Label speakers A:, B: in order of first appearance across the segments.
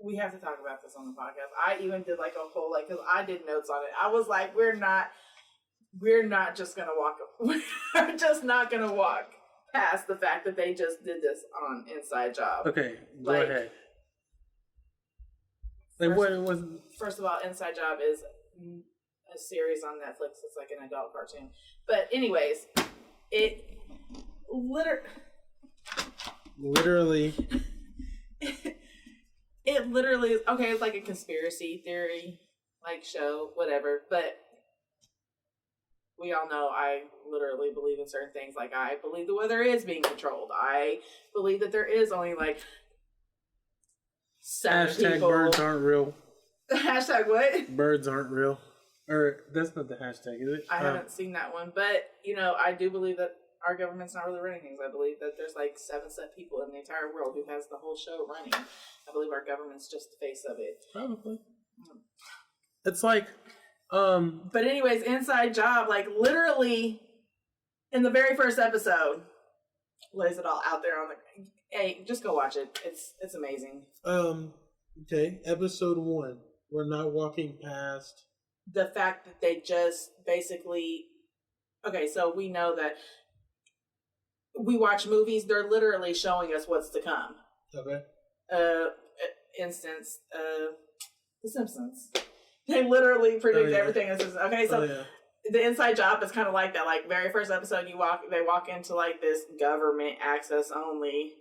A: we have to talk about this on the podcast. I even did like a whole because I did notes on it. I was like, we're not just gonna walk. We're just not gonna walk past the fact that they just did this on Inside Job.
B: Okay, go ahead. Like what it was.
A: First of all, Inside Job is a series on Netflix. It's like an adult cartoon. But anyways, it literally is okay. It's like a conspiracy theory like show, whatever. But we all know I literally believe in certain things. Like I believe the weather is being controlled. I believe that there is only like 7 people.
B: Birds aren't real.
A: Hashtag what?
B: Birds aren't real. Or that's not the hashtag, is it?
A: I haven't seen that one, but I do believe that our government's not really running things. I believe that there's like 7 set people in the entire world who has the whole show running. I believe our government's just the face of it.
B: Probably. It's like,
A: But anyways, Inside Job, like literally in the very first episode, lays it all out there on the. Hey, just go watch it. It's amazing.
B: Okay, episode 1. We're not walking past
A: the fact that they just basically. Okay, so we know that we watch movies. They're literally showing us what's to come.
B: Okay.
A: Instance, The Simpsons. They literally predict everything. Okay, so the Inside Job is kind of like that. Like very first episode, they walk into like this government access only,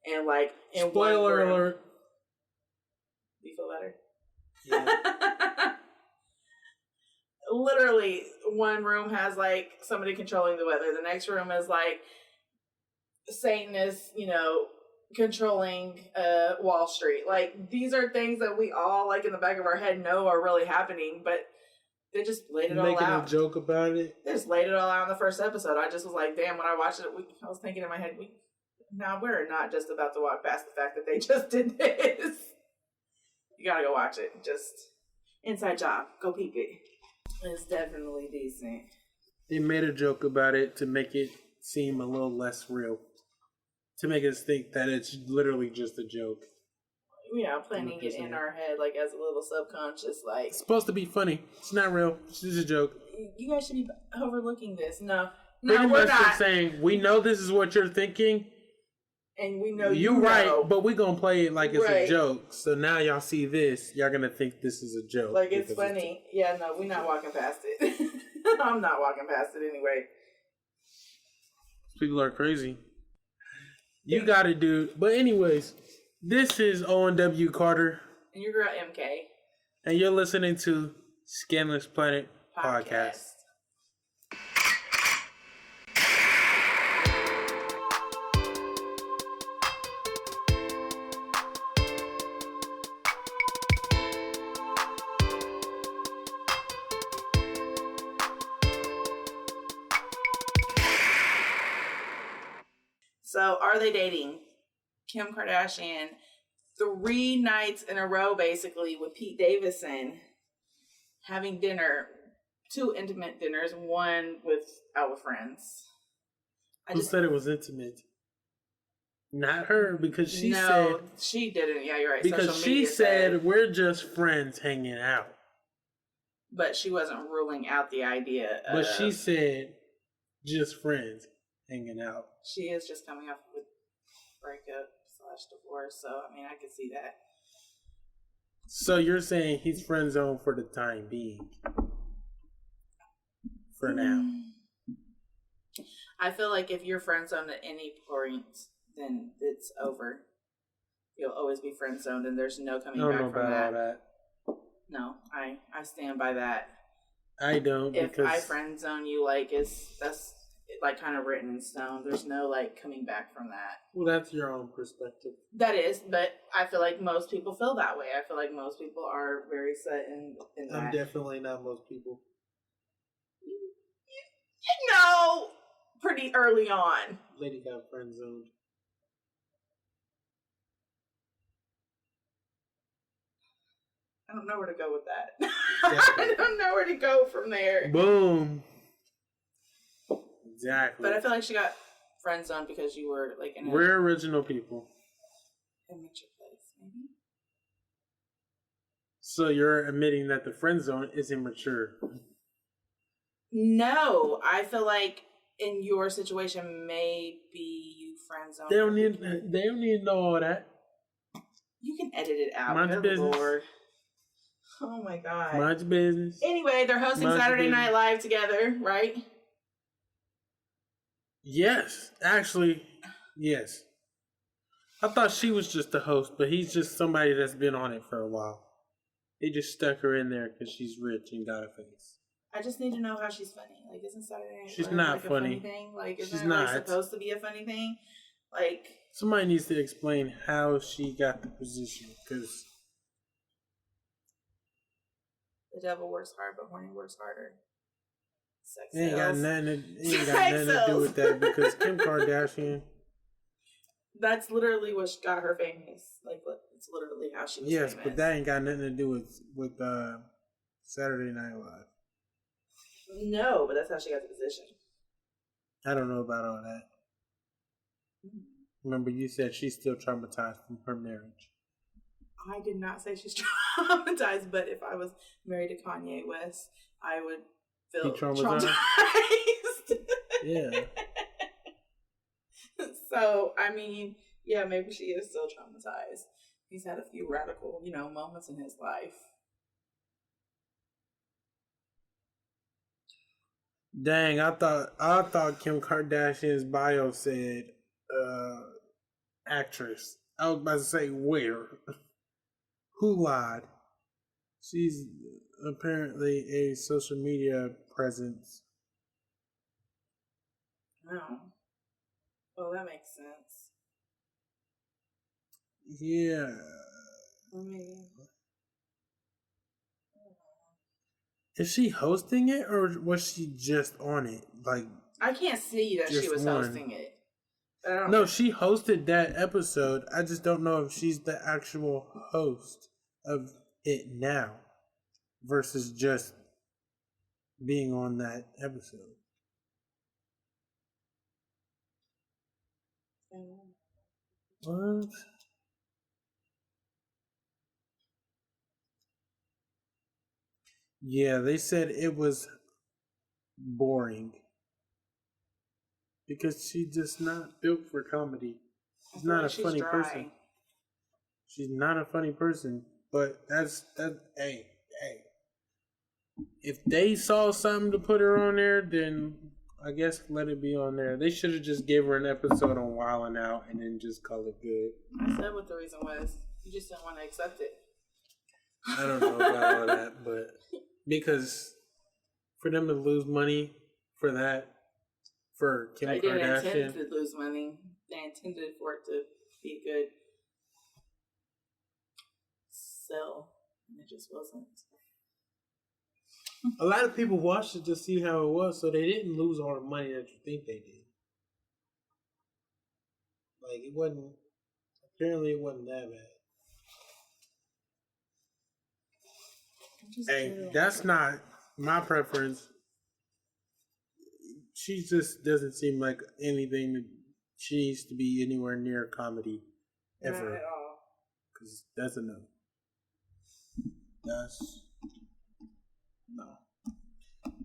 A: and like in
B: spoiler alert.
A: Do you feel better?
B: Yeah.
A: Literally, one room has like somebody controlling the weather. The next room is like Satanists, controlling Wall Street. Like these are things that we all like in the back of our head know are really happening, but they just laid it all out.
B: Making a joke about it.
A: They just laid it all out in the first episode. I just was like, damn. When I watched it, I was thinking in my head, we're not just about to walk past the fact that they just did this. You gotta go watch it. Just Inside Job. Go peep it. It's definitely decent.
B: They made a joke about it to make it seem a little less real. To make us think that it's literally just a joke.
A: Yeah, planning it in our head, like as a little subconscious, like
B: it's supposed to be funny. It's not real. It's just a joke.
A: You guys should be overlooking this. No,
B: pretty
A: we're
B: much
A: not.
B: Just saying we know this is what you're thinking,
A: and we know
B: you're right. But we're gonna play it like it's a joke. So now y'all see this, y'all gonna think this is a joke.
A: Like it's funny. Yeah, no, we're not walking past it. I'm not walking past it anyway.
B: People are crazy. You got to do. But anyways, this is O&W Carter.
A: And your girl MK.
B: And you're listening to Scandalous Planet Podcast.
A: So, are they dating? Kim Kardashian, 3 nights in a row, basically, with Pete Davidson, having dinner, 2 intimate dinners, one with our friends.
B: Who said it was intimate? Not her, because she said...
A: No, she didn't. Yeah, you're right.
B: Because she said, we're just friends hanging out.
A: But she wasn't ruling out the idea of...
B: But she said, just friends hanging out.
A: She is just coming off with breakup/divorce, so I mean I could see that.
B: So you're saying he's friend zoned for the time being? For now.
A: I feel like if you're friend zoned at any point, then it's over. You'll always be friend zoned and there's no coming back from that.
B: All that.
A: No, I stand by that.
B: I don't.
A: If I friend zone you, that's like kind of written in stone. There's no like coming back from that.
B: Well, that's your own perspective.
A: That is, but I feel like most people feel that way. I feel like most people are very set in that.
B: I'm definitely not most people.
A: You know, pretty early on.
B: Lady got friend zoned.
A: I don't know where to go with that. I don't know where to go from there.
B: Boom. Exactly.
A: But I feel like she got friend zoned because you were like in
B: We're original people.
A: Admit your place, maybe.
B: So you're admitting that the friend zone is immature.
A: No, I feel like in your situation, maybe you friend zone.
B: They don't need to know all that.
A: You can edit it out.
B: Mind your business.
A: Lord. Oh my God.
B: Mind your business.
A: Anyway, they're hosting Saturday Night Live together, right?
B: Yes. Actually, yes. I thought she was just the host, but he's just somebody that's been on it for a while. They just stuck her in there because she's rich and got a face.
A: I just need to know how she's funny. Like, isn't Saturday Night
B: She's
A: Live
B: not
A: like
B: funny.
A: A funny thing? Like, isn't
B: She's
A: it
B: not.
A: Like, supposed to be a funny thing? Like,
B: somebody needs to explain how she got the position, because
A: the devil works hard, but horny works harder. Sex
B: it ain't got nothing
A: Sex
B: to do with that, because Kim Kardashian.
A: That's literally what got her famous. Like, it's literally how she was famous.
B: But that ain't got nothing to do with Saturday Night Live.
A: No, but that's how she got the position.
B: I don't know about all that. Remember, you said she's still traumatized from her marriage.
A: I did not say she's traumatized, but if I was married to Kanye West, I would feel traumatized. Yeah. So, I mean, yeah, maybe she is still traumatized. He's had a few radical, moments in his life.
B: Dang, I thought Kim Kardashian's bio said actress. I was about to say where. Who lied? She's apparently a social media presence.
A: Oh. Well, that makes sense.
B: Yeah.
A: I mean,
B: is she hosting it, or was she just on it? Like,
A: I can't see that she was hosting it.
B: No, she hosted that episode. I just don't know if she's the actual host of it now versus just being on that episode. What? Yeah, they said it was boring because she's just not built for comedy. She's not a funny person. She's not a funny person, but that's hey. If they saw something to put her on there, then I guess let it be on there. They should have just gave her an episode on Wildin' Out and then just call it good.
A: I said what the reason was. You just didn't want to accept it.
B: I don't know about all that, but because for them to lose money for that, for Kim Kardashian. They didn't intend
A: to lose money. They intended for it to be good. So, it just wasn't.
B: A lot of people watched it to see how it was, so they didn't lose all the money that you think they did. Like, it wasn't, apparently it wasn't that bad. Hey, that's not my preference. She just doesn't seem like anything that she needs to be anywhere near comedy ever.
A: Not at all.
B: Because that's a no. That's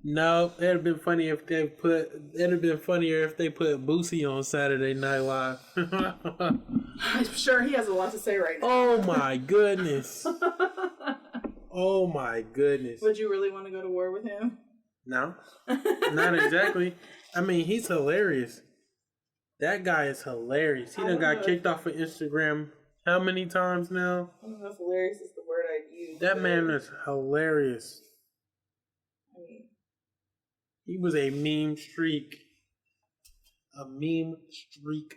B: no. It'd have been funny if they put. It'd have been funnier if they put Boosie on Saturday Night Live.
A: I'm sure he has a lot to say right now.
B: Oh my goodness. Oh my goodness.
A: Would you really want to go to war with him?
B: No, not exactly. I mean, he's hilarious. That guy is hilarious. He done got kicked off of Instagram how many times now?
A: I don't know if hilarious is the word I'd use.
B: That man is hilarious.
A: I mean,
B: he was a meme streak. A meme streak.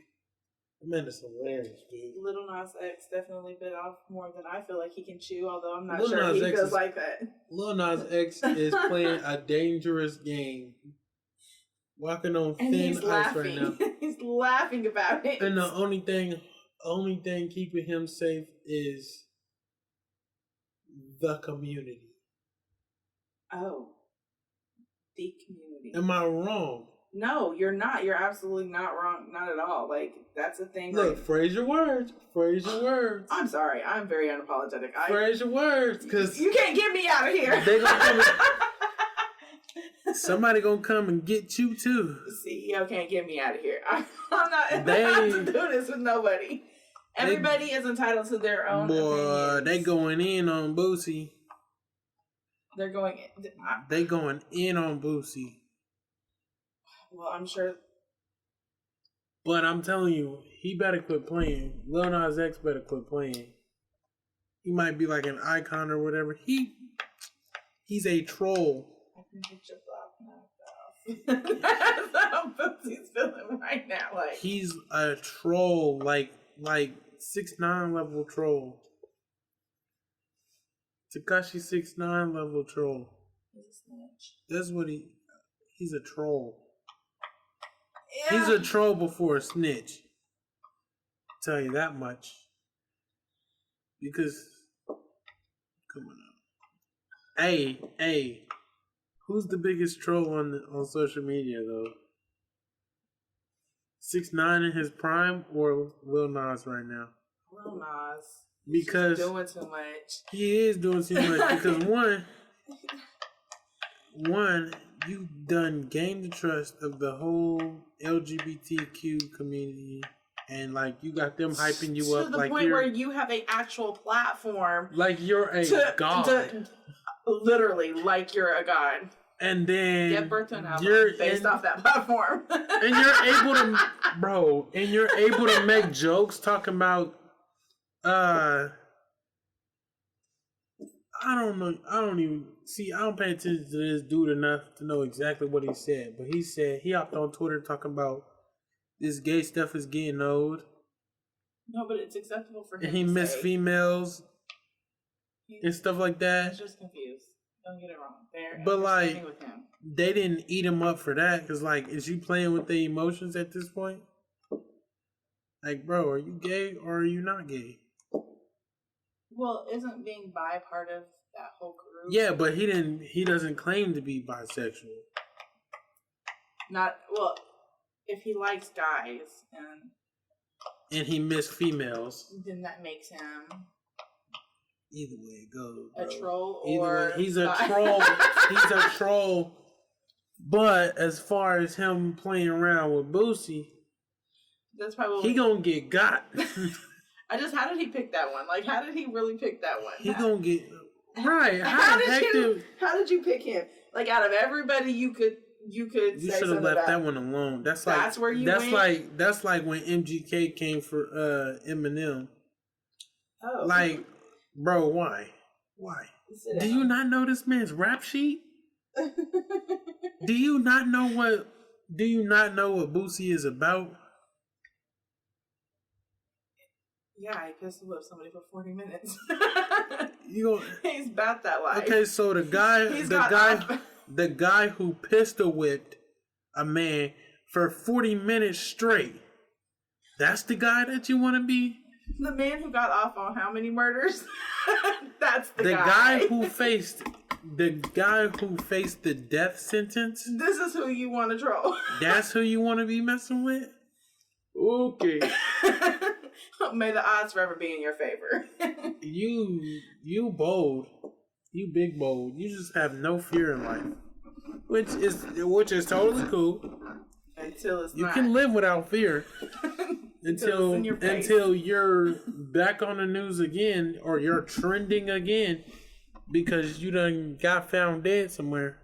B: That man is hilarious, dude.
A: Lil Nas X definitely bit off more than I feel like he can chew, although I'm not sure he feels like that.
B: Lil Nas X is playing a dangerous game. Walking on thin ice right now.
A: He's laughing about it.
B: And the only thing keeping him safe is the community.
A: Oh. The community.
B: Am I wrong?
A: No, you're not. You're absolutely not wrong. Not at all. Like, that's the thing.
B: Look,
A: like,
B: phrase your words. Phrase your words.
A: I'm sorry. I'm very unapologetic.
B: Phrase your words, because
A: you can't get me out of here.
B: They gonna come somebody gonna come and get you too.
A: The CEO can't get me out of here. I'm not about to do this with nobody. Everybody is entitled to their own opinions.
B: They going in on Boosie.
A: They're going.
B: They going in on Boosie.
A: Well, I'm sure.
B: But I'm telling you, he better quit playing. Lil Nas X better quit playing. He might be like an icon or whatever. He's a troll.
A: I can get your block knocked off. That's how Boosie's feeling right now. Like,
B: he's a troll, like 6ix9ine level troll. Tekashi 6ix9ine level troll.
A: He's a snitch.
B: That's what he's a troll.
A: Yeah.
B: He's a troll before a snitch. I'll tell you that much. Because, come on now. Hey, who's the biggest troll on social media though? 6ix9ine in his prime or Lil Nas right now?
A: Lil Nas.
B: Because
A: he's doing too much.
B: He is doing too much. Because one, you done gained the trust of the whole LGBTQ community, and like you got them hyping you up
A: to the
B: like
A: point where you have an actual platform,
B: like you're a god,
A: literally like you're a god.
B: And then
A: give birth to an album based off that platform,
B: and you're able to, bro, and you're able to make jokes talking about, I don't know. I don't pay attention to this dude enough to know exactly what he said. But he said he hopped on Twitter talking about this gay stuff is getting old.
A: No, but it's acceptable for him.
B: And he missed females and stuff like that.
A: He's just confused. Don't get it wrong.
B: But like, they didn't eat him up for that because like, is you playing with their emotions at this point? Like, bro, are you gay or are you not gay?
A: Well, isn't being bi part of that whole group?
B: Yeah, but he doesn't claim to be bisexual.
A: If he likes guys
B: and he missed females,
A: then that makes him
B: either way it goes,
A: bro. A troll
B: or he's a troll. He's a troll. But as far as him playing around with Boosie,
A: that's probably
B: he gonna get got.
A: how did he pick that one? Like, how did he really pick that one?
B: He gonna get right.
A: How did you pick him? Like, out of everybody, you should have left
B: that one alone. That's where you went? That's like when MGK came for Eminem.
A: Oh,
B: like, bro, why? Do you not know this man's rap sheet? Do you not know what Boosie is about?
A: Yeah, he pistol whipped somebody for 40 minutes. He's about that life.
B: Okay, so the guy who pistol whipped a man for 40 minutes straight. That's the guy that you want to be?
A: The man who got off on how many murders? That's the guy.
B: The guy who faced the death sentence.
A: This is who you want to troll.
B: That's who you want to be messing with? Okay.
A: May the odds forever be in your favor.
B: You bold. You big bold. You just have no fear in life. Which is totally cool.
A: Until it's
B: you
A: not.
B: You can live without fear. until you're back on the news again or you're trending again because you done got found dead somewhere.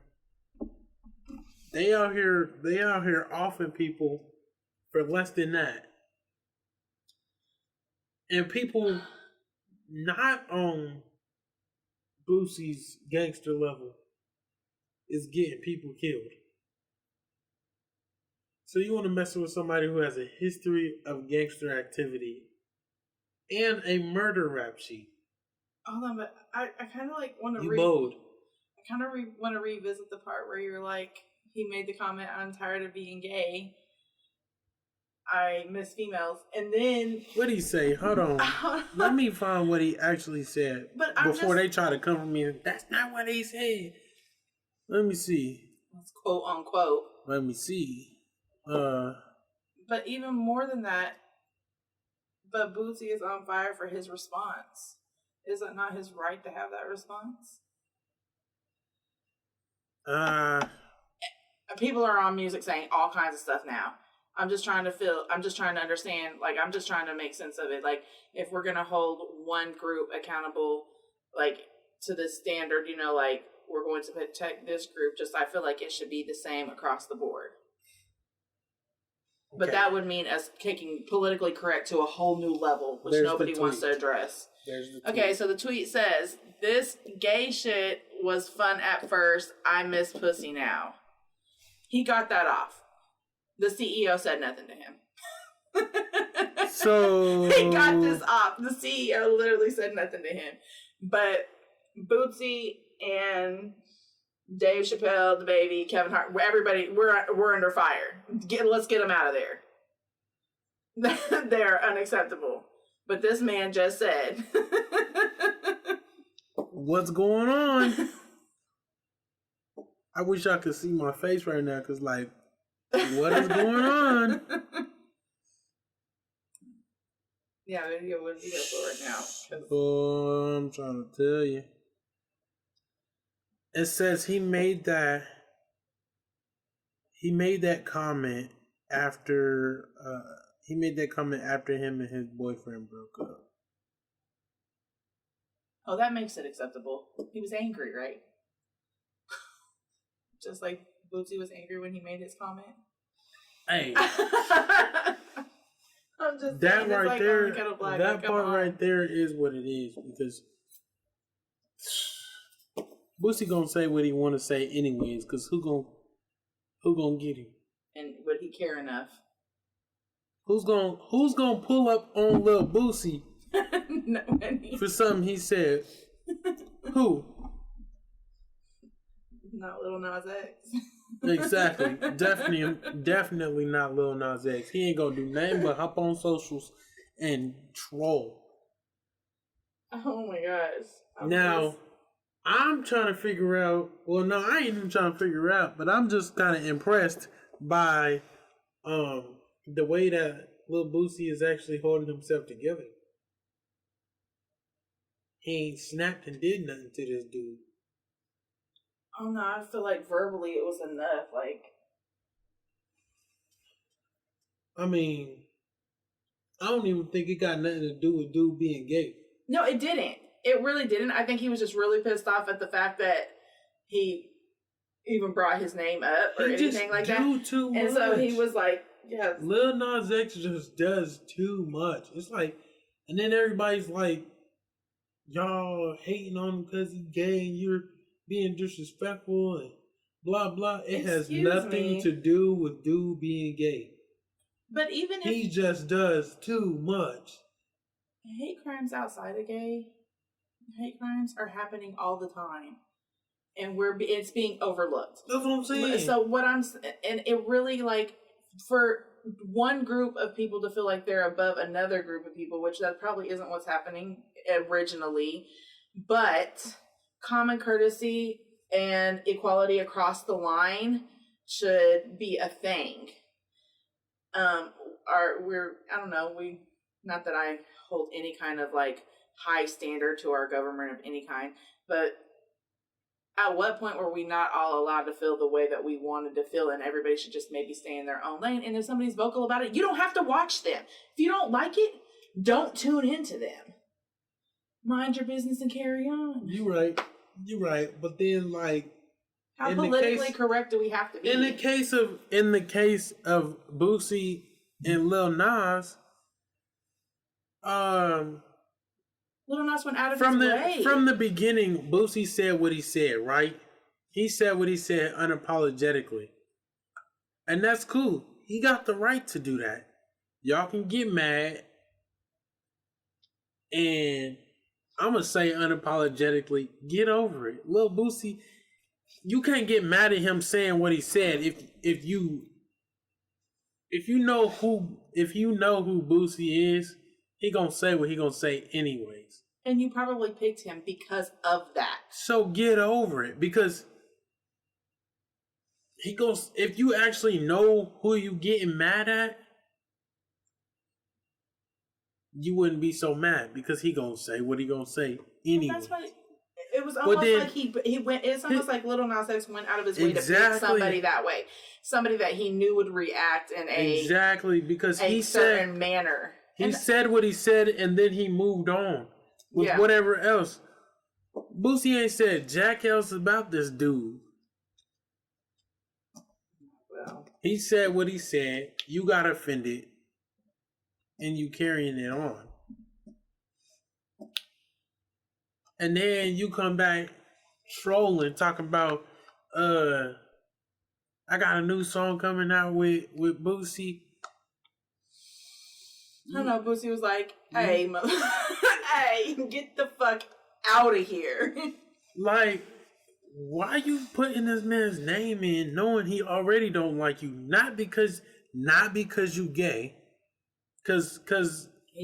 B: They out here offing people for less than that. And people not on Boosie's gangster level is getting people killed. So you want to mess with somebody who has a history of gangster activity and a murder rap sheet.
A: Hold on, but I kind of like want to I kind of want to revisit the part where you're like, he made the comment, "I'm tired of being gay. I miss females," and then
B: what did he say? Hold on, let me find what he actually said before they try to come for me. That's not what he said. Let me see.
A: That's quote unquote.
B: Let me see.
A: But even more than that, but Boosie is on fire for his response. Is it not his right to have that response? People are on music saying all kinds of stuff now. I'm just trying to understand, like, I'm just trying to make sense of it. Like, if we're going to hold one group accountable, like, to this standard, you know, like, we're going to protect this group, just, I feel like it should be the same across the board. But that would mean us kicking politically correct to a whole new level, which nobody wants to address. Okay, so the tweet says, "This gay shit was fun at first. I miss pussy now." He got that off. The CEO said nothing to him.
B: So
A: he got this off. The CEO literally said nothing to him. But Bootsy and Dave Chappelle, Dababy, Kevin Hart, everybody, we're under fire. Let's get them out of there. They're unacceptable. But this man just said,
B: "What's going on?" I wish I could see my face right now, because, like, what is going on?
A: Yeah, what is he up for right now?
B: Oh, I'm trying to tell you. It says he made that comment after him and his boyfriend broke up.
A: Oh, that makes it acceptable. He was angry, right? Just like Bootsy was angry when he made his comment.
B: Hey,
A: I'm just
B: that
A: saying,
B: right
A: like
B: there,
A: black,
B: that
A: like,
B: part right there is what it is, because Boosie gonna say what he want to say anyways, because who gonna get him?
A: And would he care enough?
B: Who's gonna pull up on Lil Boosie for something he said? Who?
A: Not Lil Nas X.
B: Exactly. Definitely not Lil Nas X. He ain't gonna do nothing but hop on socials and troll.
A: Oh my gosh.
B: I'm trying to figure out, well, no, I ain't even trying to figure out, but I'm just kind of impressed by the way that Lil Boosie is actually holding himself together. He ain't snapped and did nothing to this dude.
A: Oh no, I feel like verbally it was enough. Like,
B: I mean, I don't even think it got nothing to do with dude being gay.
A: No, it didn't. It really didn't. I think he was just really pissed off at the fact that he even brought his name up or anything like that.
B: Too much.
A: And so he was like, "Yeah."
B: Lil Nas X just does too much. It's like, and then everybody's like, y'all hating on him because he's gay and you're being disrespectful and blah blah. It has nothing to do with dude being gay.
A: But even if
B: he just does too much.
A: Hate crimes outside of gay hate crimes are happening all the time, and it's being overlooked.
B: That's what I'm saying.
A: So and it really, like, for one group of people to feel like they're above another group of people, which that probably isn't what's happening originally, but common courtesy and equality across the line should be a thing. Not that I hold any kind of, like, high standard to our government of any kind, but at what point were we not all allowed to feel the way that we wanted to feel, and everybody should just maybe stay in their own lane? And if somebody's vocal about it, you don't have to watch them. If you don't like it, don't tune into them. Mind your business and carry on. You're
B: right. But then, like,
A: how politically correct do we have to be?
B: In the case of Boosie and Lil Nas,
A: Lil Nas went out of his way.
B: From the beginning, Boosie said what he said, right? He said what he said unapologetically. And that's cool. He got the right to do that. Y'all can get mad. And I'm going to say unapologetically, get over it. Lil Boosie, you can't get mad at him saying what he said if you know who Boosie is. He gonna say what he gonna say anyways.
A: And you probably picked him because of that.
B: So get over it, because he goes, if you actually know who you getting mad at, you wouldn't be so mad because he gonna say what he gonna say anyway.
A: That's what it was almost like he went. It's almost like Lil Nas X went out of his way to pick somebody that way, somebody that he knew would react in a
B: because
A: he certain said, manner.
B: He said what he said, and then he moved on with whatever else. Boosie ain't said jack else about this dude. Well, he said what he said. You got offended, and you carrying it on. And then you come back trolling, talking about, I got a new song coming out with Boosie.
A: I don't know, Boosie was like, hey, hey, get the fuck out of here.
B: Like, why you putting this man's name in knowing he already don't like you? Not because you gay. Cause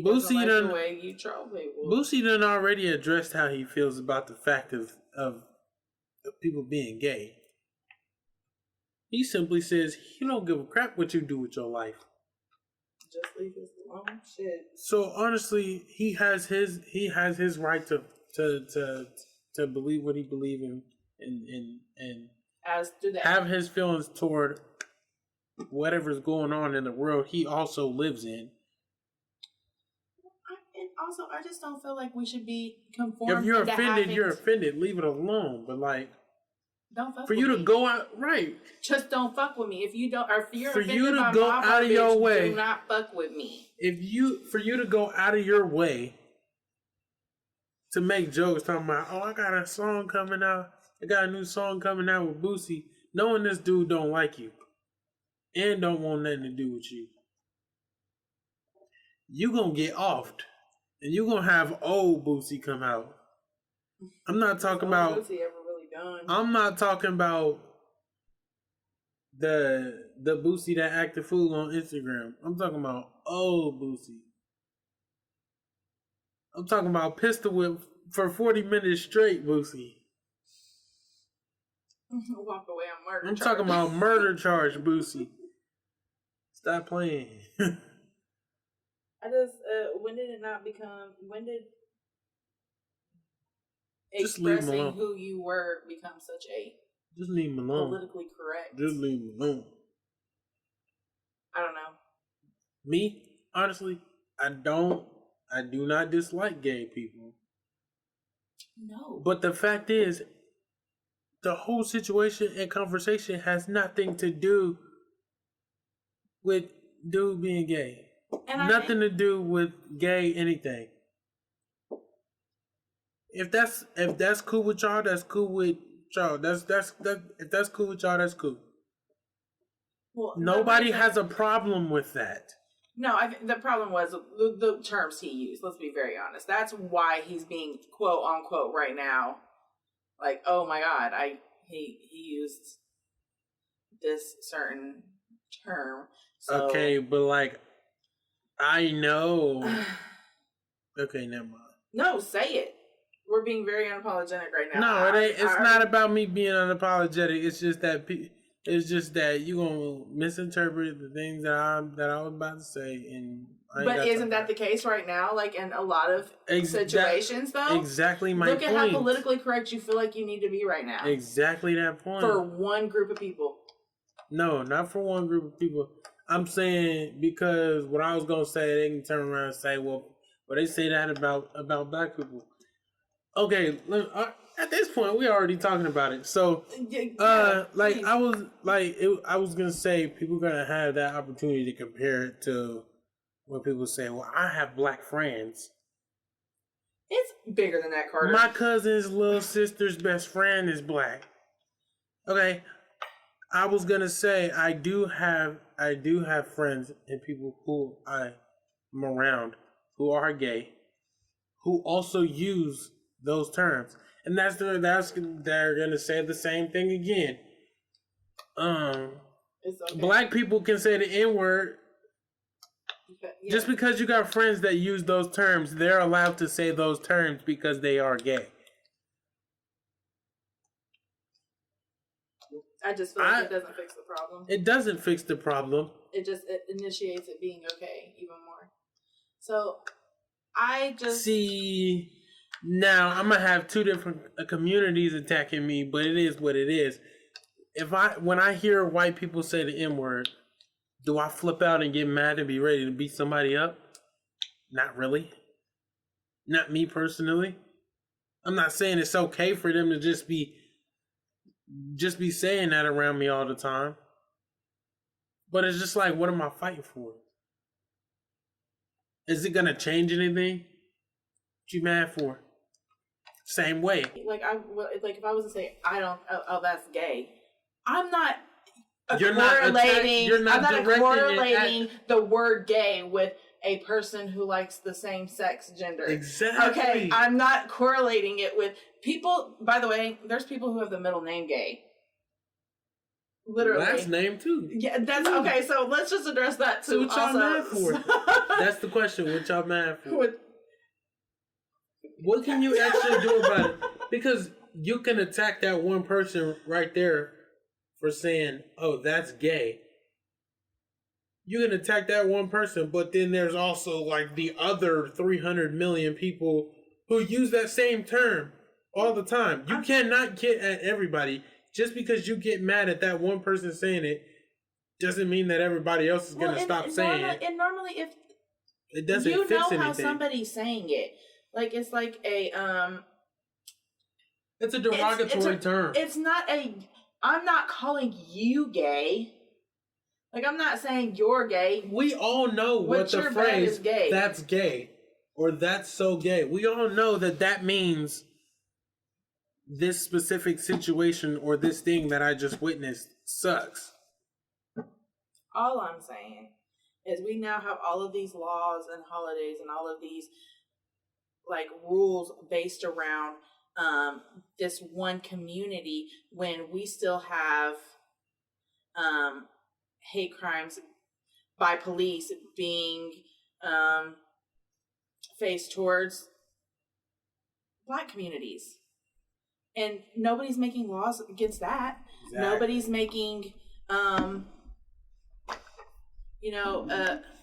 B: Boosie
A: like done the way you troll people.
B: Boosie done already addressed how he feels about the fact of people being gay. He simply says he don't give a crap what you do with your life.
A: Just leave his alone. Shit.
B: So honestly, he has his right to believe what he believes in and
A: as do they
B: have his feelings toward whatever's going on in the world he also lives in.
A: And also, I just don't feel like we should be conformed.
B: If you're offended, you're offended. Leave it alone. But like,
A: don't fuck
B: for
A: with
B: you to
A: me.
B: go out right.
A: Just don't fuck with me. If you don't, or if you're
B: for
A: offended
B: you to
A: by
B: go
A: my
B: out of your way,
A: do not fuck with me.
B: For you to go out of your way to make jokes talking about, oh, I got a song coming out. I got a new song coming out with Boosie, knowing this dude don't like you and don't want nothing to do with you. You gonna get offed. And you gonna have old Boosie come out. I'm not talking about
A: Boosie ever really done.
B: I'm not talking about the Boosie that acted fool on Instagram. I'm talking about old Boosie. I'm talking about pistol whip for 40 minutes straight Boosie.
A: Walk away on murder.
B: I'm talking about murder charge Boosie. Stop playing.
A: I just, when did it not become, when did
B: just
A: expressing who you were become such a
B: just leave him alone.
A: Politically correct?
B: Just leave him alone.
A: I don't know.
B: Me, honestly, I do not dislike gay people.
A: No.
B: But the fact is, the whole situation and conversation has nothing to do with dude being gay. And nothing to do with gay anything. If that's cool with y'all, that's cool with y'all. If that's cool with y'all, that's cool. Well, nobody has a problem with that.
A: No, the problem was the terms he used. Let's be very honest. That's why he's being quote unquote right now. Like, oh my God, he used this certain term. So,
B: okay, but like. I know. Okay, never mind.
A: No, say it. We're being very unapologetic right now.
B: No, it's not about me being unapologetic. It's just that you gonna misinterpret the things that I was about to say, and
A: but isn't that the case right now? Like in a lot of situations, though.
B: Exactly my point.
A: Look at how politically correct you feel like you need to be right now.
B: Exactly that point.
A: For one group of people.
B: No, not for one group of people. I'm saying because what I was gonna say, they can turn around and say, well, they say that about black people. Okay, at this point, we're already talking about it. So, I was gonna say, people are gonna have that opportunity to compare it to when people say, well, I have black friends.
A: It's bigger than that, Carter.
B: My cousin's little sister's best friend is black. Okay, I was gonna say I do have friends and people who I'm around who are gay, who also use those terms, and they're gonna say the same thing again. It's okay. Black people can say the N-word. Yeah. Just because you got friends that use those terms, they're allowed to say those terms because they are gay.
A: I just feel like it doesn't fix the problem.
B: It doesn't fix the problem.
A: It initiates it being okay even more. So I just
B: see. Now I'm gonna have two different communities attacking me, but it is what it is. When I hear white people say the N-word, do I flip out and get mad and be ready to beat somebody up? Not really. Not me personally. I'm not saying it's okay for them to just be saying that around me all the time. But it's just like, what am I fighting for? Is it gonna change anything? What you mad for? Same way.
A: Like if I was to say that's gay, I'm not
B: You're
A: correlating.
B: not
A: I'm not correlating the word gay with a person who likes the same sex gender.
B: Exactly.
A: Okay, I'm not correlating it with people. By the way, there's people who have the middle name gay. Literally.
B: Last name too.
A: Yeah, that's okay. So let's just address that too.
B: So what y'all mad for? That's the question. What y'all mad for? What can you actually do about it? Because you can attack that one person right there for saying, "Oh, that's gay." You can attack that one person, but then there's also like the other 300 million people who use that same term all the time. You cannot get at everybody. Just because you get mad at that one person saying it doesn't mean that everybody else is going to stop saying it.
A: And normally, if
B: it doesn't fix anything. You know
A: how somebody's saying it, like it's like a
B: it's a derogatory term.
A: It's not I'm not calling you gay. Like I'm not saying you're gay.
B: We all know what the phrase
A: gay.
B: That's gay or that's so gay. We all know that means this specific situation or this thing that I just witnessed sucks.
A: All I'm saying is we now have all of these laws and holidays and all of these like rules based around this one community when we still have hate crimes by police being faced towards Black communities. And nobody's making laws against that. Exactly. Nobody's making,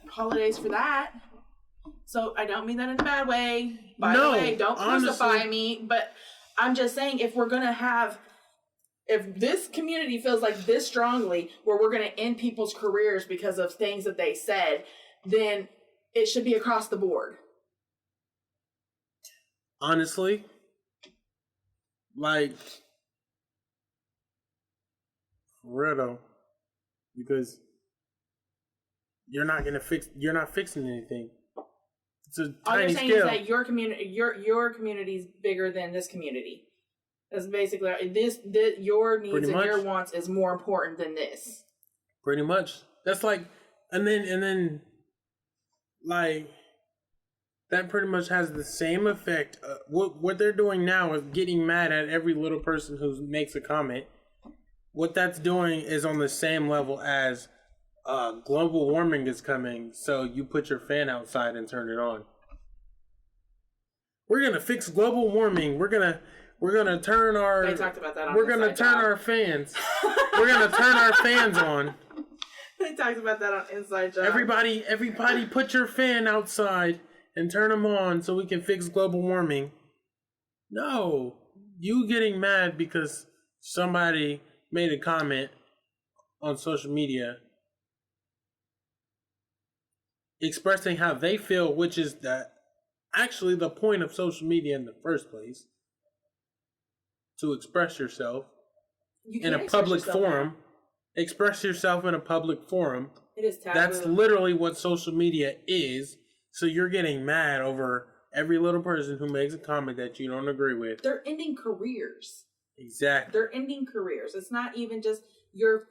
A: holidays for that. So I don't mean that in a bad way. By the way, don't crucify me. But I'm just saying, if this community feels like this strongly, where we're going to end people's careers because of things that they said, then it should be across the board.
B: Honestly. Like, for real though, because you're not fixing anything. It's a
A: all
B: tiny
A: you're saying
B: scale.
A: Is that your community's bigger than this community. That's basically your needs and your wants is more important than this.
B: Pretty much. That's like, and then, like. That pretty much has the same effect. What they're doing now is getting mad at every little person who makes a comment. What that's doing is on the same level as global warming is coming, so you put your fan outside and turn it on. We're gonna fix global warming. We're gonna turn our.
A: They talked about that on
B: We're gonna turn our fans. We're gonna turn our fans on.
A: They talked about that on Inside Job.
B: Everybody, put your fan outside. And turn them on so we can fix global warming. No. You getting mad because somebody made a comment on social media expressing how they feel, which is actually the point of social media in the first place. To express yourself in a public forum. Express yourself in a public forum.
A: It is taboo.
B: That's literally what social media is. So you're getting mad over every little person who makes a comment that you don't agree with.
A: They're ending careers.
B: Exactly.
A: They're ending careers. It's not even just you're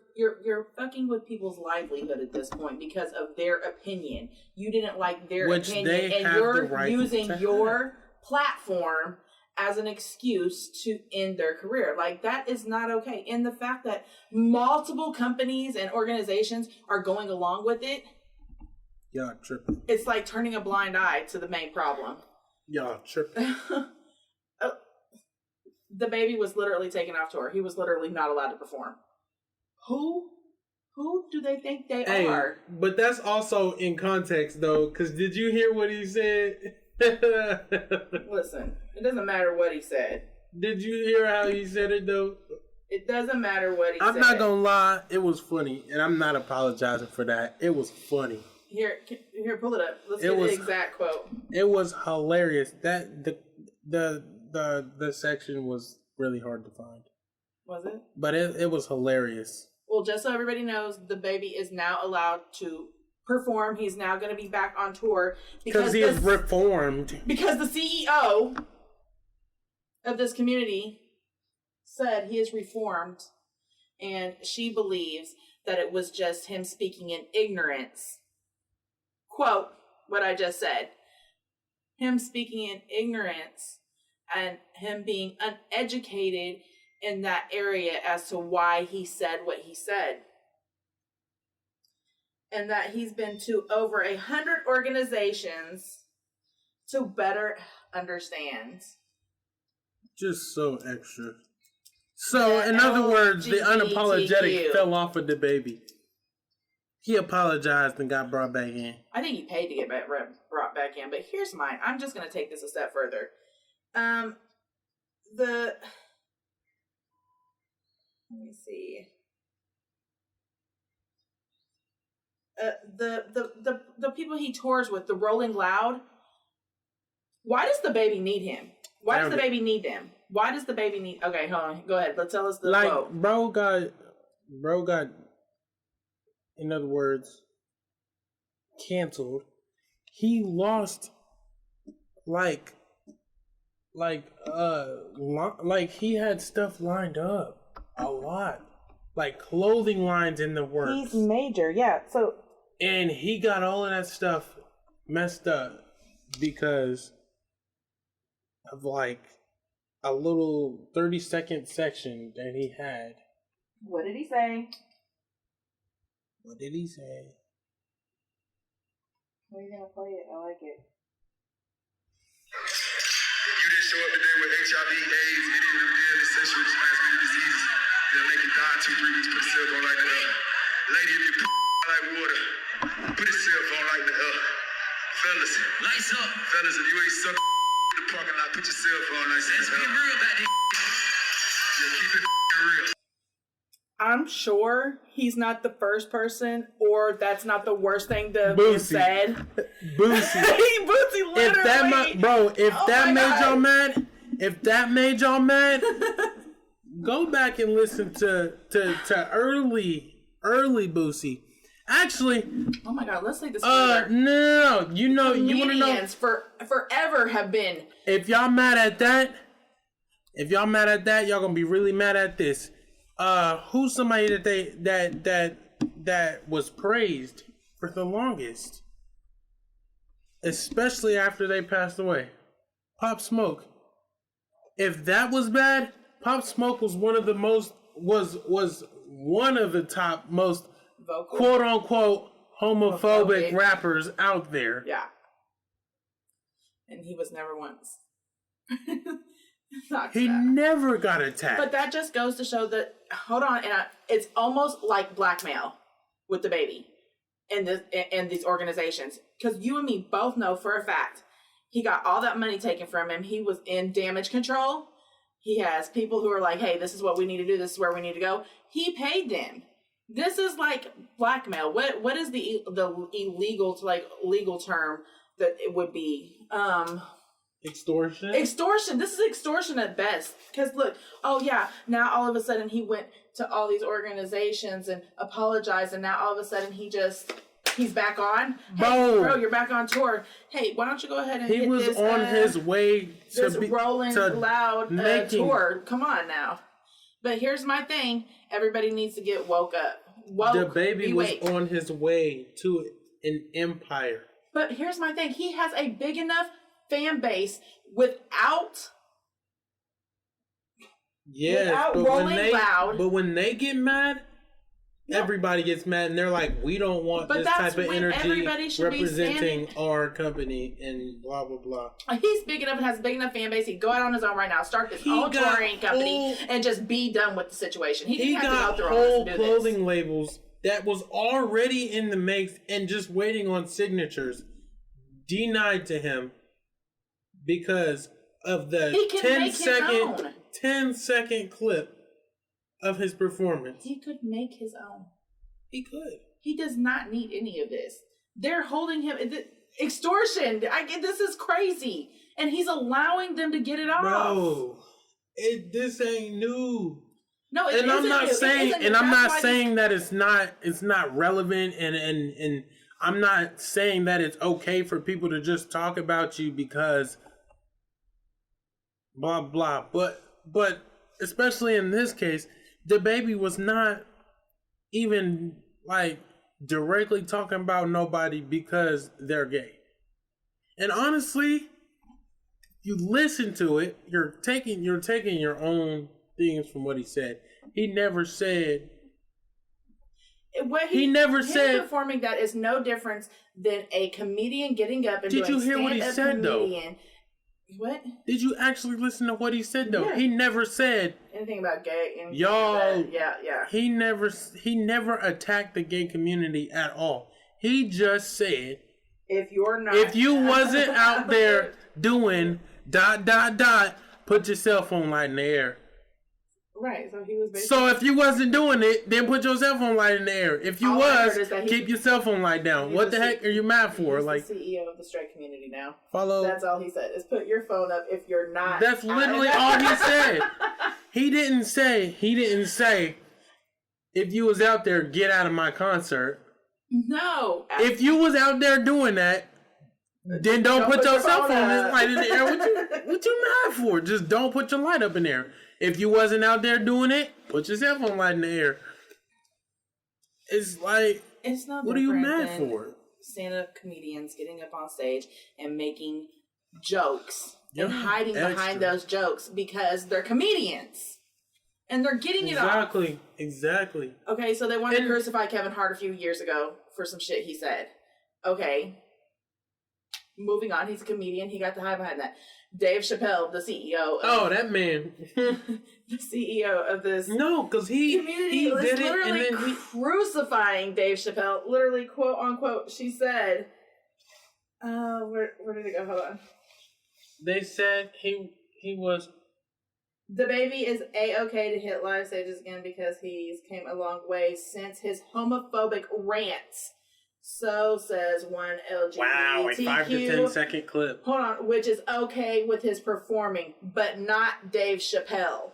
A: fucking with people's livelihood at this point because of their opinion. You didn't like their opinion, and you're using your platform as an excuse to end their career. Like, that is not okay. And the fact that multiple companies and organizations are going along with it.
B: Y'all tripping.
A: It's like turning a blind eye to the main problem.
B: Y'all tripping.
A: Dababy was literally taken off tour. He was literally not allowed to perform. Who do they think they
B: Hey,
A: are?
B: but that's also in context, though, because did you hear what he said?
A: Listen, it doesn't matter what he said.
B: Did you hear how he said it, though?
A: It doesn't matter what he said.
B: I'm not going to lie. It was funny, and I'm not apologizing for that. It was funny.
A: Here, pull it up. Let's get the exact quote.
B: It was hilarious. That the section was really hard to find.
A: Was it?
B: But it was hilarious.
A: Well, just so everybody knows, DaBaby is now allowed to perform. He's now going to be back on tour
B: because he is reformed.
A: Because the CEO of this community said he is reformed, and she believes that it was just him speaking in ignorance. Quote what I just said. Him speaking in ignorance and him being uneducated in that area as to why he said what he said. And that he's been to over 100 organizations to better understand.
B: Just so extra. So, in other words, the unapologetic fell off of DaBaby. He apologized and got brought back in.
A: I think he paid to get brought back in, but here's mine. I'm just going to take this a step further. Let me see. The people he tours with, the Rolling Loud. Why does DaBaby need him? Why does DaBaby need them? Why does DaBaby need? Okay, hold on. Go ahead. Let's tell us the quote.
B: Bro got. In other words, canceled. He lost, like he had stuff lined up a lot, like clothing lines in the works.
A: He's major, yeah.
B: And he got all of that stuff messed up because of like a little 30-second section that he had.
A: What did he say?
B: What did he say?
A: Are you gonna play it? I like it.
C: You didn't show up today with HIV, AIDS, any of them deadly sexual transmitted diseases that'll make you die 2-3 weeks. Put a cell phone like that up. Lady, if you like water, put a cell phone like that up. Fellas, lights up. Fellas, if you ain't suck in the parking lot, put your cell phone like that. Let's be real about this. Yeah, keep it real.
A: I'm sure he's not the first person, or that's not the worst thing to be said.
B: Boosie.
A: Boosie, literally.
B: If that made y'all mad, go back and listen to early Boosie. Actually,
A: oh my God, let's take this further.
B: No, you want to know?
A: Forever have been.
B: If y'all mad at that, y'all gonna be really mad at this. Who's somebody that was praised for the longest, especially after they passed away? Pop Smoke. If that was bad, Pop Smoke was one of the top most vocal, quote unquote homophobic rappers out there.
A: Yeah, and he was never once.
B: He never got attacked.
A: But that just goes to show that, hold on, and it's almost like blackmail with DaBaby in these organizations. Because you and me both know for a fact he got all that money taken from him. He was in damage control. He has people who are like, hey, this is what we need to do. This is where we need to go. He paid them. This is like blackmail. What is the illegal legal term that it would be?
B: Extortion?
A: Extortion. This is extortion at best. Because look, oh yeah, now all of a sudden he went to all these organizations and apologized, and now all of a sudden he's back on. Hey, bro, you're back on tour. Hey, why don't you go ahead and
B: hit this? He was on his way to
A: this Rolling Loud tour. Come on now. But here's my thing. Everybody needs to get woke up.
B: DaBaby was on his way to an empire.
A: But here's my thing. He has a big enough fan base without Rolling Loud.
B: But when they get mad, everybody gets mad and they're like, we don't want this type of energy representing our company and blah, blah, blah.
A: He's big enough and has a big enough fan base. He'd go out on his own right now, start his own touring company, and just be done with the situation. He didn't have to go through all this.
B: Clothing labels that was already in the mix and just waiting on signatures denied to him because of the 10-second clip of his performance.
A: He could make his own.
B: He could.
A: He does not need any of this. They're holding him. Extortion. This is crazy. And he's allowing them to get it off.
B: Bro, this ain't new.
A: No, it
B: and
A: isn't
B: I'm not
A: new.
B: saying, and I'm not saying that it's not relevant, and I'm not saying that it's okay for people to just talk about you because blah blah. But especially in this case, Dababy was not even like directly talking about nobody because they're gay. And honestly, you listen to it, you're taking your own things from what he said. He never said.
A: He never said performing that is no difference than a comedian getting up and doing stand-up. Did you hear what he said though? What?
B: Did you actually listen to what he said though? Yeah. He never said
A: anything about gay.
B: Y'all,
A: yeah.
B: He never attacked the gay community at all. He just said,
A: if you wasn't
B: out there doing ... put your cell phone light in the air.
A: Right, so he was basically...
B: So if you wasn't doing it, then put your cell phone light in the air. If you keep your cell phone light down. What the heck are you mad for?
A: He's the CEO of the straight community now.
B: Follow.
A: That's all he said, is put your phone up if you're not...
B: That's literally all he said. He didn't say, if you was out there, get out of my concert.
A: No.
B: If you was out there doing that, then don't put your cell phone light in the air. What you mad for? Just don't put your light up in there. If you wasn't out there doing it, put your cell phone light in the air. It's like,
A: it's not.
B: What are you mad for?
A: Stand-up comedians getting up on stage and making jokes and hiding behind those jokes because they're comedians and they're getting it off.
B: Exactly.
A: Okay, so they wanted to crucify Kevin Hart a few years ago for some shit he said. Okay. Moving on, he's a comedian. He got to hide behind that. Dave Chappelle, the CEO.
B: That man.
A: The CEO of this.
B: No, because he did it and then
A: crucifying Dave Chappelle. Literally, quote unquote, she said, where did it go? Hold on.
B: They said he was.
A: Dababy is A-okay to hit live stages again because he's came a long way since his homophobic rants. So says one LGBTQ.
B: Wow, a 5 to 10 second clip.
A: Hold on, which is okay with his performing, but not Dave Chappelle.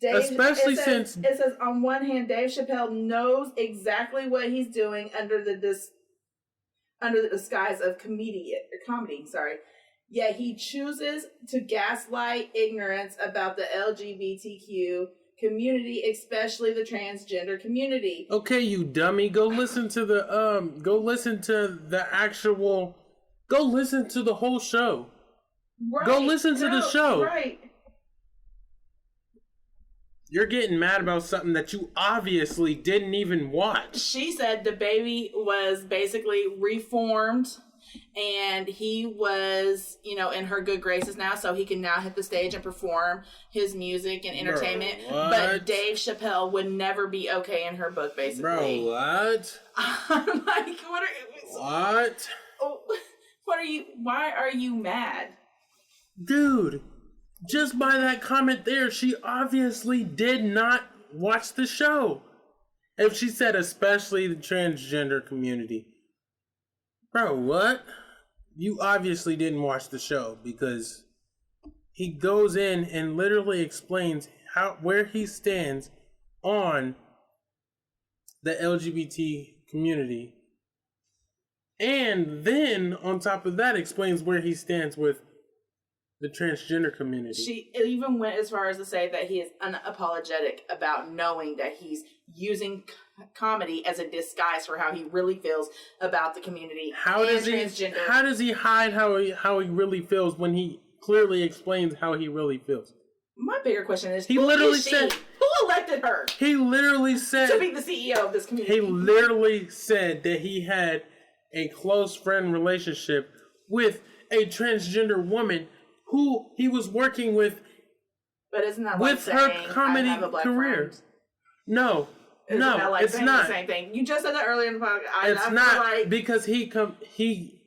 B: Especially since
A: it says on one hand, Dave Chappelle knows exactly what he's doing under the disguise of comedy. Yet he chooses to gaslight ignorance about the LGBTQ community, especially the transgender community.
B: Okay, you dummy. Go listen to the whole show.
A: Right.
B: Go listen to the show.
A: Right.
B: You're getting mad about something that you obviously didn't even watch.
A: She said Dababy was basically reformed and he was, in her good graces now, so he can now hit the stage and perform his music and entertainment.
B: Bro,
A: but Dave Chappelle would never be okay in her book, basically.
B: Bro, what?
A: I'm like,
B: what?
A: Why are you mad?
B: Dude, just by that comment there, she obviously did not watch the show. If she said especially the transgender community. Bro, what? You obviously didn't watch the show because he goes in and literally explains where he stands on the LGBT community. And then, on top of that, explains where he stands with the transgender community.
A: She even went as far as to say that he is unapologetic about knowing that he's using comedy as a disguise for how he really feels about the community.
B: How does he hide how he really feels when he clearly explains how he really feels?
A: My bigger question is,
B: he literally said,
A: "Who elected her?
B: He literally said
A: To be the CEO of this community.
B: He literally said that he had a close friend relationship with a transgender woman who he was working with.
A: But isn't that
B: with
A: like
B: her
A: saying,
B: comedy
A: I have a black
B: career?
A: friend?
B: No,
A: Isn't
B: no,
A: that like
B: it's
A: saying
B: not
A: the same thing. You just said that earlier in the podcast.
B: It's
A: I
B: not
A: feel like
B: because he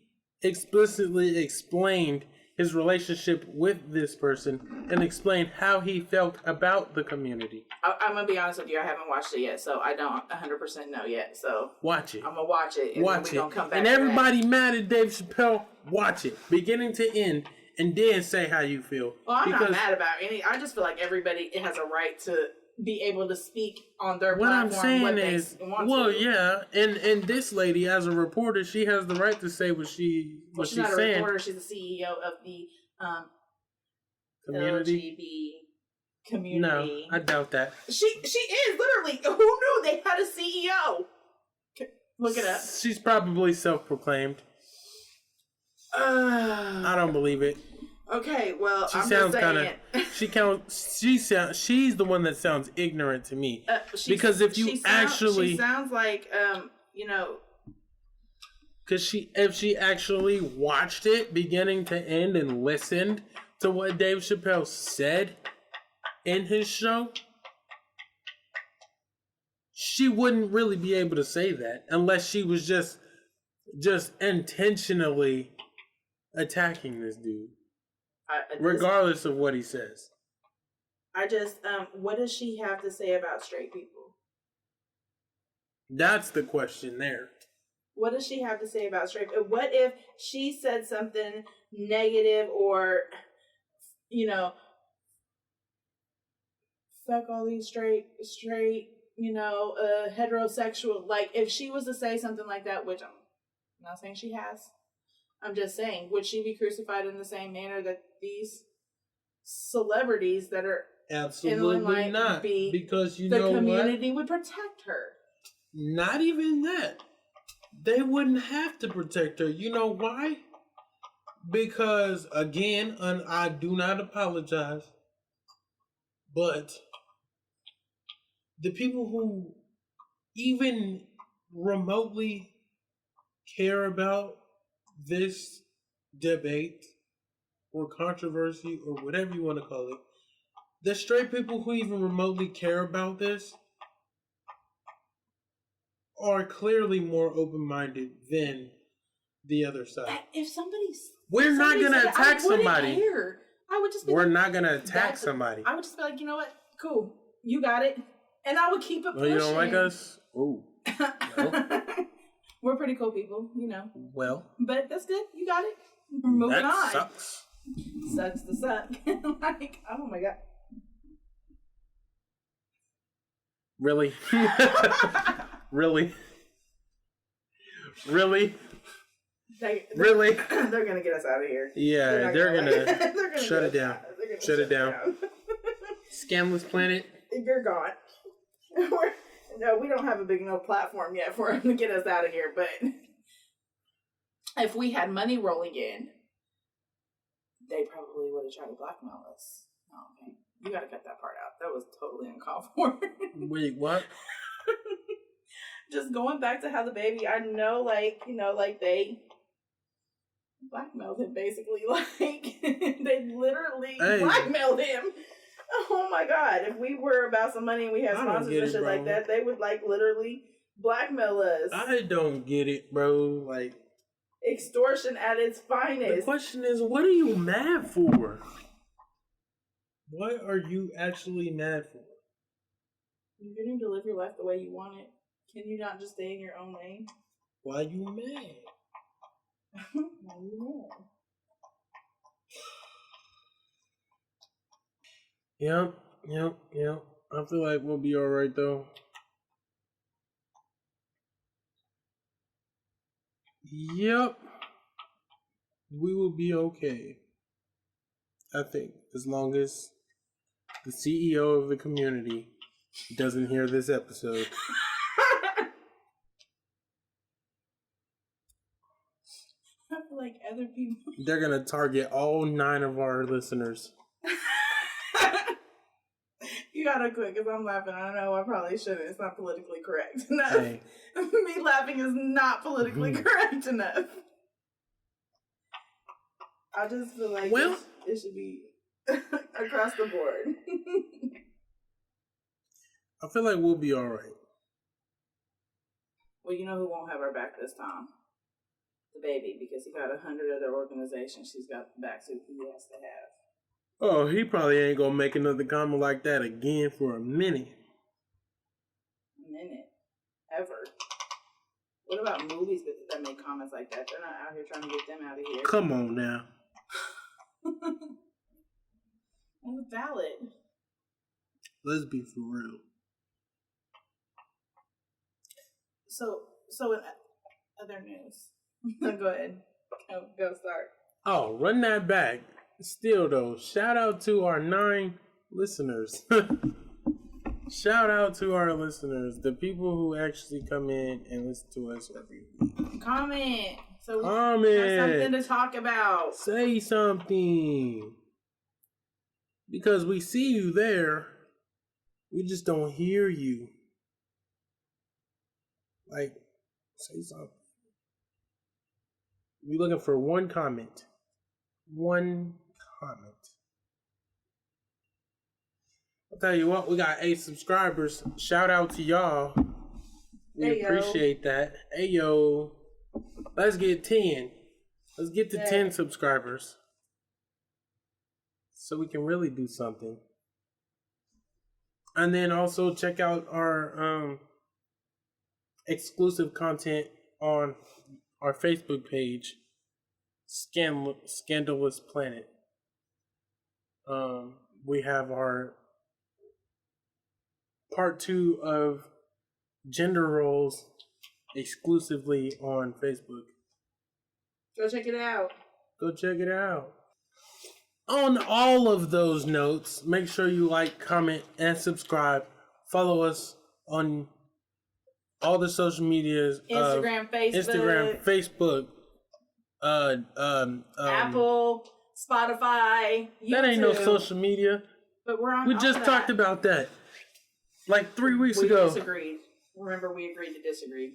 B: explicitly explained his relationship with this person and explained how he felt about the community.
A: I'm gonna be honest with you. I haven't watched it yet, so I don't 100% know yet. So
B: Watch it.
A: I'm gonna watch it. And
B: Watch
A: then
B: it.
A: we gonna come back.
B: And everybody mad at Dave Chappelle. Watch it, beginning to end, and then say how you feel.
A: Well, I'm not mad about any. I just feel like everybody has a right to be able to speak on their
B: What I'm
A: platform.
B: saying is, well, yeah, and this lady, as a reporter, she has the right to say what she's
A: she's not
B: saying.
A: A reporter. She's the CEO of the
B: community.
A: LGBT community.
B: No, I doubt that.
A: She is literally. Who knew they had a CEO? Look it up.
B: She's probably self-proclaimed. I don't believe it.
A: Okay, well,
B: She
A: I'm
B: sounds
A: just saying.
B: She's the one that sounds ignorant to me. Because if you
A: she sounds like
B: because if she actually watched it beginning to end and listened to what Dave Chappelle said in his show, she wouldn't really be able to say that unless she was just intentionally attacking this dude. Regardless of what he says.
A: I just, what does she have to say about straight people?
B: That's the question there.
A: What does she have to say about straight people? What if she said something negative or, fuck all these straight, heterosexual, like if she was to say something like that, which I'm not saying she has. I'm just saying, would she be crucified in the same manner that these celebrities that are
B: absolutely not? Because you know what?
A: The community would protect her.
B: Not even that. They wouldn't have to protect her. You know why? Because, again, and I do not apologize, but the people who even remotely care about this debate or controversy or whatever you want to call it, the straight people who even remotely care about this are clearly more open-minded than the other side.
A: If somebody's...
B: We're not going to attack somebody.
A: I would just be
B: We're not going to attack somebody.
A: I would just be like, you know what? Cool. You got it. And I would keep it pushing.
B: Well, you don't like us? Ooh. No.
A: We're pretty cool people,
B: Well.
A: But that's good. You got it. We're moving on.
B: Sucks.
A: Sucks to suck. Like, oh my God.
B: Really? Really? Really? Really?
A: They're going to get us out of here.
B: Yeah, they're gonna shut it down. Shut it down. Scamless Planet.
A: You're gone. No, we don't have a big enough platform yet for them to get us out of here, but if we had money rolling in, they probably would have tried to blackmail us. Oh, okay. You gotta cut that part out. That was totally uncalled for.
B: Wait, what?
A: Just going back to how the baby, I know, like they blackmailed him, basically. Like, they literally blackmailed him. Oh my God. If we were about some money and we had sponsors and shit like that, they would literally blackmail us.
B: I don't get it, bro. Like,
A: extortion at its finest.
B: The question is, what are you mad for? What are you actually mad for?
A: You're getting to live your life the way you want it. Can you not just stay in your own lane?
B: Why you mad?
A: Why you mad?
B: Yep. I feel like we'll be alright though. Yep. We will be okay. I think. As long as the CEO of the community doesn't hear this episode.
A: I feel like other people...
B: They're going to target all 9 of our listeners.
A: You gotta quit because I'm laughing. I know I probably shouldn't. It's not politically correct enough.
B: Hey.
A: Me laughing is not politically correct enough. I just feel like it should be across the board.
B: I feel like we'll be all right.
A: Well, you know who won't have our back this time? Dababy, because he got 100 other organizations she's got back to he has to have.
B: Oh, he probably ain't gonna make another comment like that again for a minute.
A: Ever. What about movies that make comments like that? They're not out here trying to get them out of here.
B: Come on now.
A: That's valid.
B: Let's be for real.
A: So in other news. Go ahead. Go start.
B: Oh, run that back. Still though, shout out to our 9 listeners. Shout out to our listeners, the people who actually come in and listen to us every week.
A: Comment. So we
B: Comment.
A: have something to talk about.
B: Say something. Because we see you there, we just don't hear you. Like, say something. We're looking for one comment. One comment. I'll tell you what, we got 8 subscribers. Shout out to y'all. We appreciate that. Hey, yo. Let's get 10. Let's get to 10 subscribers. So we can really do something. And then also check out our exclusive content on our Facebook page, Scandalous Planet. We have our part 2 of gender roles exclusively on Facebook.
A: Go check it out.
B: Go check it out. On all of those notes, make sure you like, comment, and subscribe. Follow us on all the social medias.
A: Instagram,
B: Facebook.
A: Apple, Spotify, YouTube.
B: That ain't no social media.
A: But we're on.
B: We just talked about that like 3 weeks ago.
A: We disagreed. Remember, we agreed to disagree.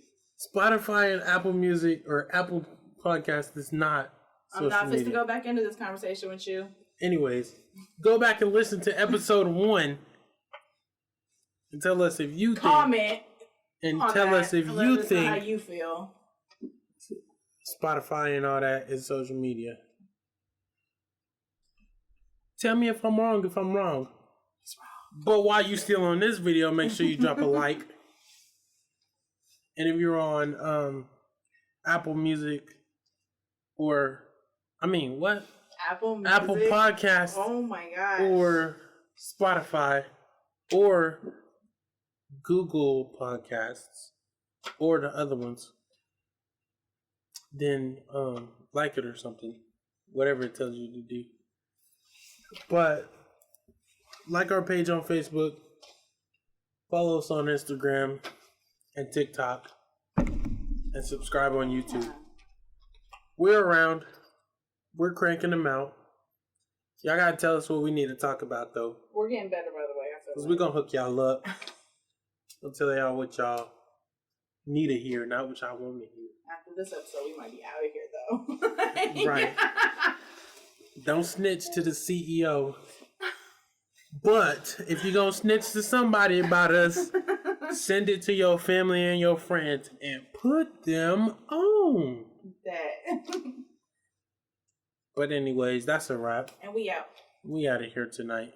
B: Spotify and Apple Music or Apple Podcast is not social media.
A: I'm not supposed to go back into this conversation with you.
B: Anyways, go back and listen to episode 1 and tell us if you
A: comment
B: and tell us if you think
A: how you feel.
B: Spotify and all that is social media. Tell me if I'm wrong. It's wrong. But while you still on this video, make sure you drop a like. And if you're on Apple Music Apple Podcasts.
A: Oh my gosh.
B: Or Spotify or Google Podcasts or the other ones, then like it or something. Whatever it tells you to do. But like our page on Facebook, follow us on Instagram and TikTok, and subscribe on YouTube. We're around. We're cranking them out. Y'all gotta tell us what we need to talk about, though.
A: We're getting better, by the way. I feel
B: Because
A: like.
B: we're gonna hook y'all up. We'll tell y'all what y'all need to hear, not what y'all want to hear.
A: After this episode, we might be out of here, though.
B: Right. Don't snitch to the CEO. But if you're gonna snitch to somebody about us, send it to your family and your friends and put them on.
A: That.
B: But anyways, that's a wrap.
A: And we out.
B: We out of here tonight.